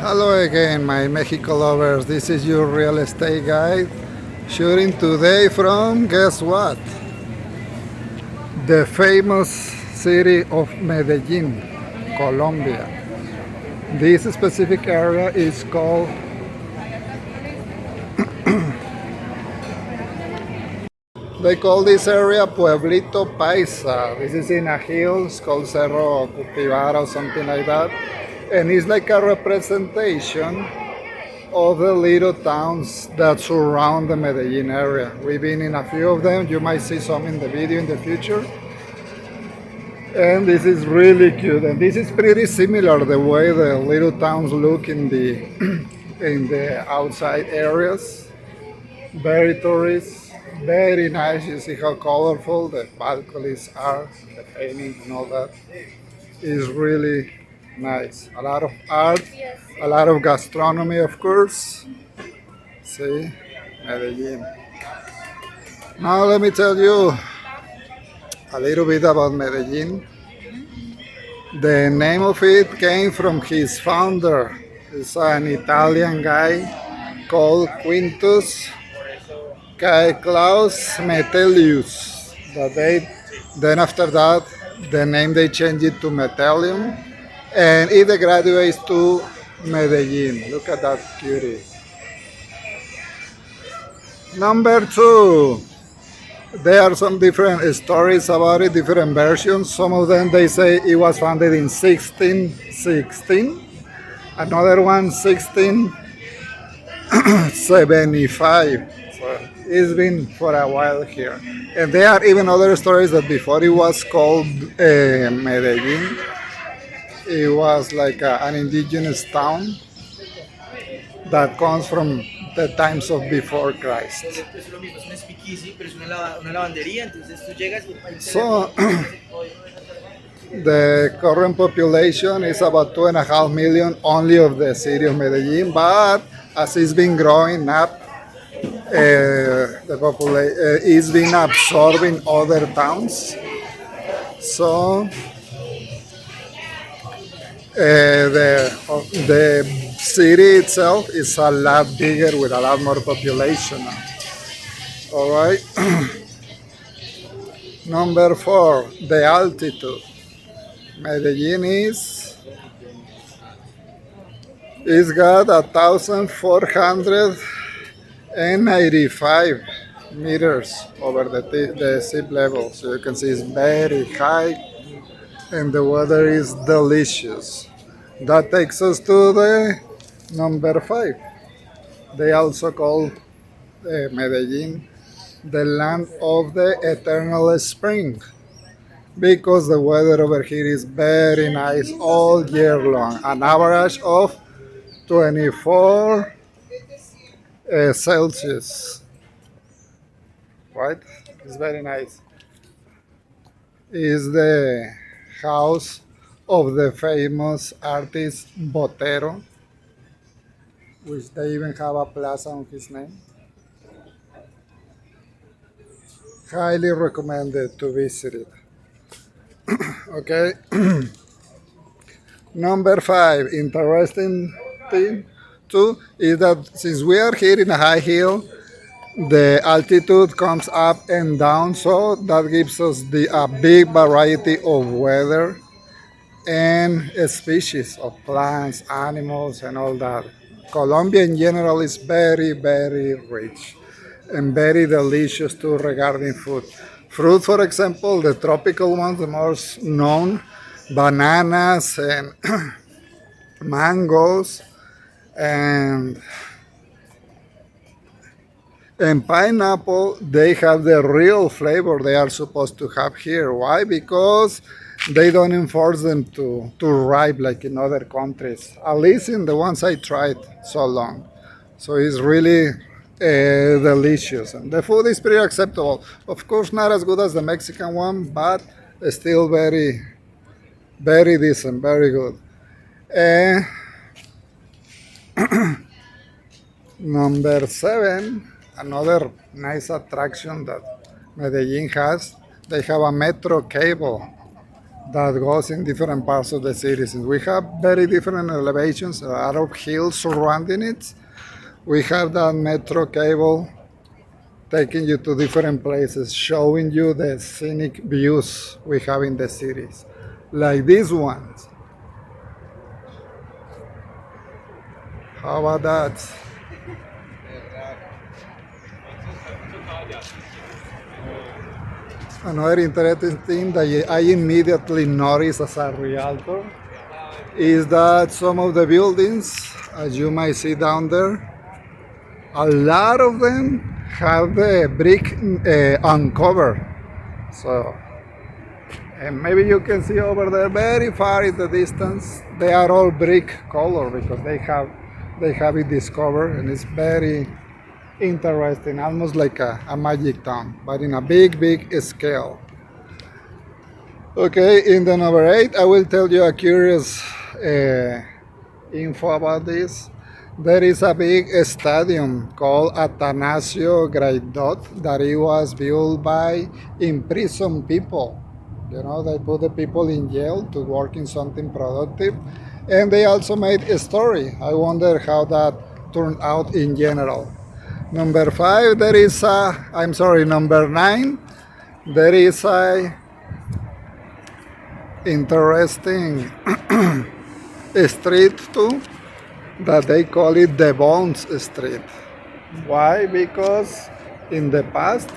Hello again, my Mexico lovers. This is your real estate guide. Shooting today from, guess what? The famous city of Medellin, Colombia. This specific area is called they call this area Pueblito Paisa. This is in a hill, it's called Cerro Cultivar or something like that. And it's like a representation of the little towns that surround the Medellin area. We've been in a few of them. You might see some in the video in the future. And this is really cute. And this is pretty similar the way the little towns look in the in the outside areas. Very tourist, very nice. You see how colorful the balconies are, the painting and all that. Is really nice. A lot of art, a lot of gastronomy, of course. See, Medellin. Now let me tell you a little bit about Medellin. The name of it came from his founder. It's an Italian guy called Quintus Claus Metellus. Then after that, the name they changed it to Medellin, and it graduates to Medellin. Look at that cutie. Number two, there are some different stories about it, different versions. Some of them they say it was founded in 1616, another one 1675. So it's been for a while here. And there are even other stories that before it was called Medellin, it was like an indigenous town that comes from the times of before Christ. So the current population is about 2.5 million only of the city of Medellin, but as it's been growing up, the population is been absorbing other towns. So the city itself is a lot bigger with a lot more population. All right. Number four, the altitude. Medellin is got 1,485 meters over the sea level. So you can see it's very high and the weather is delicious. That takes us to the number five. They also call Medellin the land of the eternal spring because the weather over here is very nice all year long. An average of 24 Celsius. Right? It's very nice. Is the house of the famous artist Botero, which they even have a plaza on his name. Highly recommended to visit it. Okay. Number five, interesting thing too is that since we are here in a high hill, the altitude comes up and down, so that gives us a big variety of weather and species of plants, animals, and all that. Colombia in general is very, very rich and very delicious too regarding food. Fruit, for example, the tropical ones, the most known, bananas and mangoes and pineapple, they have the real flavor they are supposed to have here. Why? Because they don't enforce them to ripe like in other countries, at least in the ones I tried so long. So it's really delicious, and the food is pretty acceptable. Of course, not as good as the Mexican one, but still very, very decent, very good. Number seven, another nice attraction that Medellin has, they have a metro cable. that goes in different parts of the cities. We have very different elevations, a lot of hills surrounding it. We have that metro cable taking you to different places, showing you the scenic views we have in the cities, like these ones. How about that? Another interesting thing that I immediately noticed as a realtor is that some of the buildings, as you might see down there, a lot of them have the brick uncovered. So, and maybe you can see over there, very far in the distance, they are all brick color because they have it discovered, and it's very interesting, almost like a magic town, but in a big scale. Okay, in the number 8, I will tell you a curious info about this. There is a big stadium called Atanasio Graidot that it was built by imprisoned people. You know, they put the people in jail to work in something productive. And they also made a story. I wonder how that turned out in general. Number 5, number 9, there is a interesting street too that they call it the Bones Street. Why? Because in the past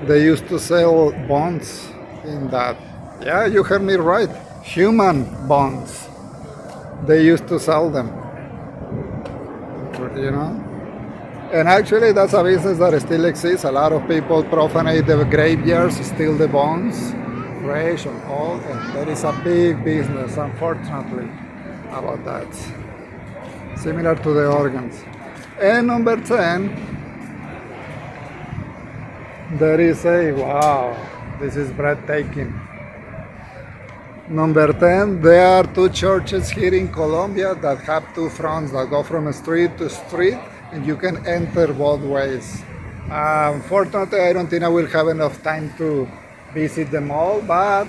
they used to sell bones in that. Yeah, you heard me right. Human bones. They used to sell them. You know? And actually, that's a business that still exists. A lot of people profanate the graveyards, steal the bones, fresh and old, and there is a big business, unfortunately, about that. Similar to the organs. And number 10, there is wow, this is breathtaking. Number 10, there are 2 churches here in Colombia that have 2 fronts that go from street to street, and you can enter both ways. Unfortunately, I don't think I will have enough time to visit them all, but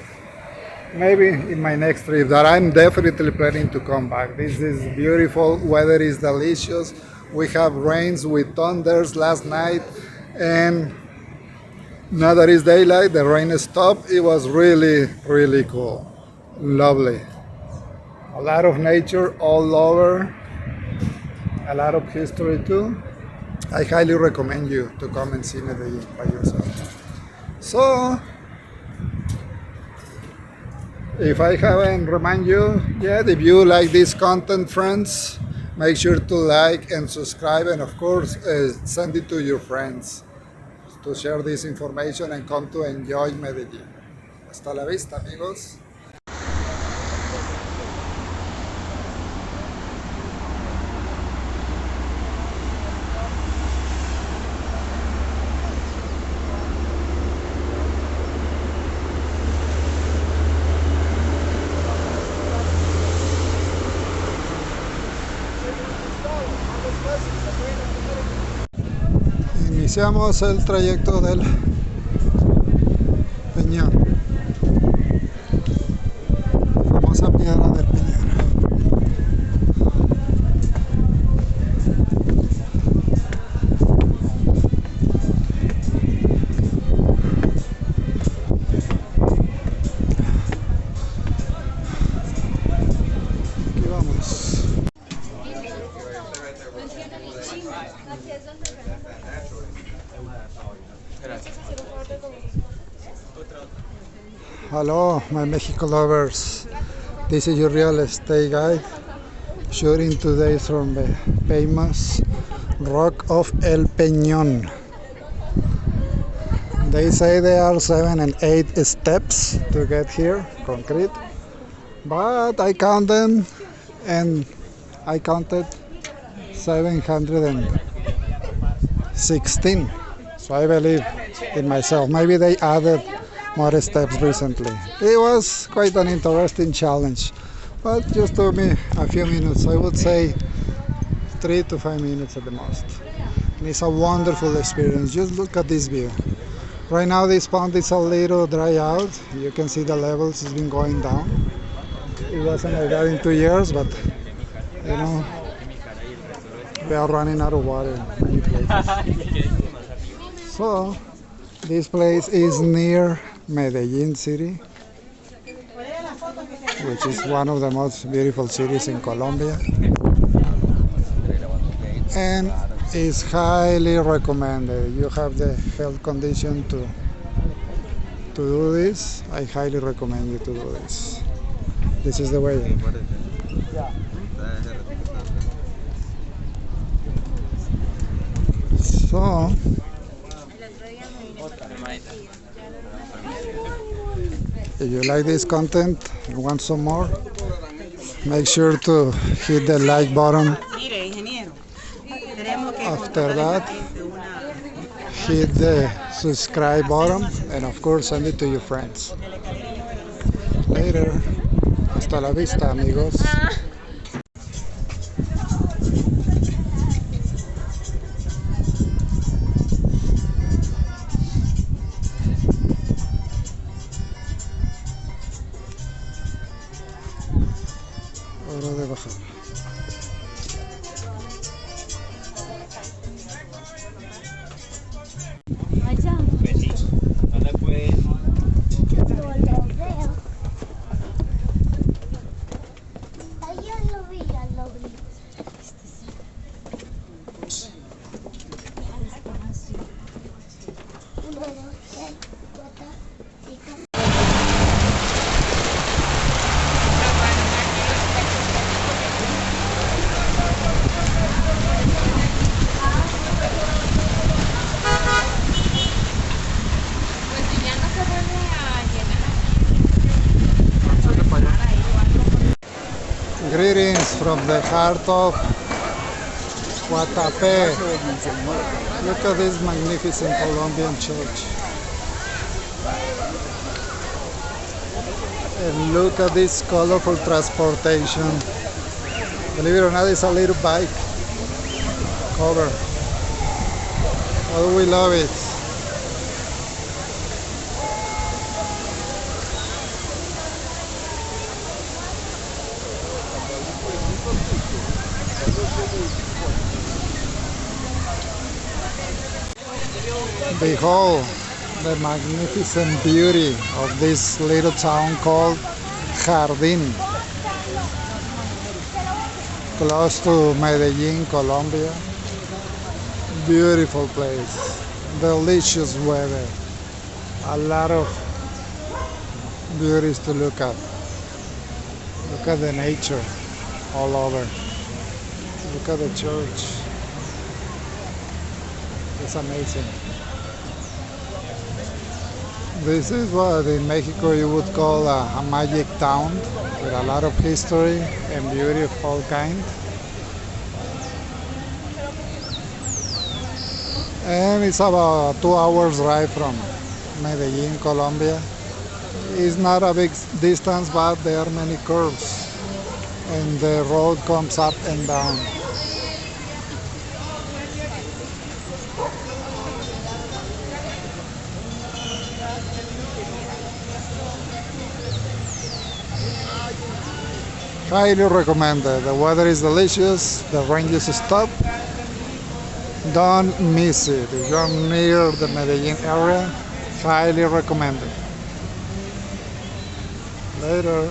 maybe in my next trip that I'm definitely planning to come back. This is beautiful, weather is delicious. We have rains with thunders last night, and now that it's daylight, the rain stopped. It was really cool. Lovely. A lot of nature all over. A lot of history too. I highly recommend you to come and see Medellin by yourself. So, if I haven't remind you yet, if you like this content, friends, make sure to like and subscribe, and of course, send it to your friends to share this information and come to enjoy Medellin. Hasta la vista, amigos. Iniciamos el trayecto del Peñón, famosa piedra del Peñón. Aquí vamos. Hello, my Mexico lovers. This is your real estate guide, shooting today from the famous Rock of El Peñón. They say there are 7 and 8 steps to get here, concrete, but I count them and I counted 716. So I believe in myself. Maybe they added more steps recently. It was quite an interesting challenge, but just took me a few minutes. I would say 3 to 5 minutes at the most. And it's a wonderful experience. Just look at this view. Right now this pond is a little dry out. You can see the levels has been going down. It wasn't like that in 2 years, but you know, we are running out of water in many places. So this place is near Medellin city, which is one of the most beautiful cities in Colombia, and is highly recommended. You have the health condition to do this. I highly recommend you to do this. This is the way. So if you like this content and want some more, make sure to hit the like button. After that, hit the subscribe button and of course send it to your friends. Later. Hasta la vista, amigos. Hora de bajar. Greetings from the heart of Guatapé. Look at this magnificent Colombian church. And look at this colorful transportation. Believe it or not, it's a little bike cover. Oh, we love it. Behold the magnificent beauty of this little town called Jardin, close to Medellin, Colombia. Beautiful place, delicious weather, a lot of beauties to look at. Look at the nature all over. Look at the church. It's amazing. This is what in Mexico you would call a magic town with a lot of history and beauty of all kind. And it's about a 2 hours drive from Medellin, Colombia. It's not a big distance, but there are many curves and the road comes up and down. Highly recommended. The weather is delicious. The rain just stopped. Don't miss it. If you're near the Medellin area, highly recommended. Later.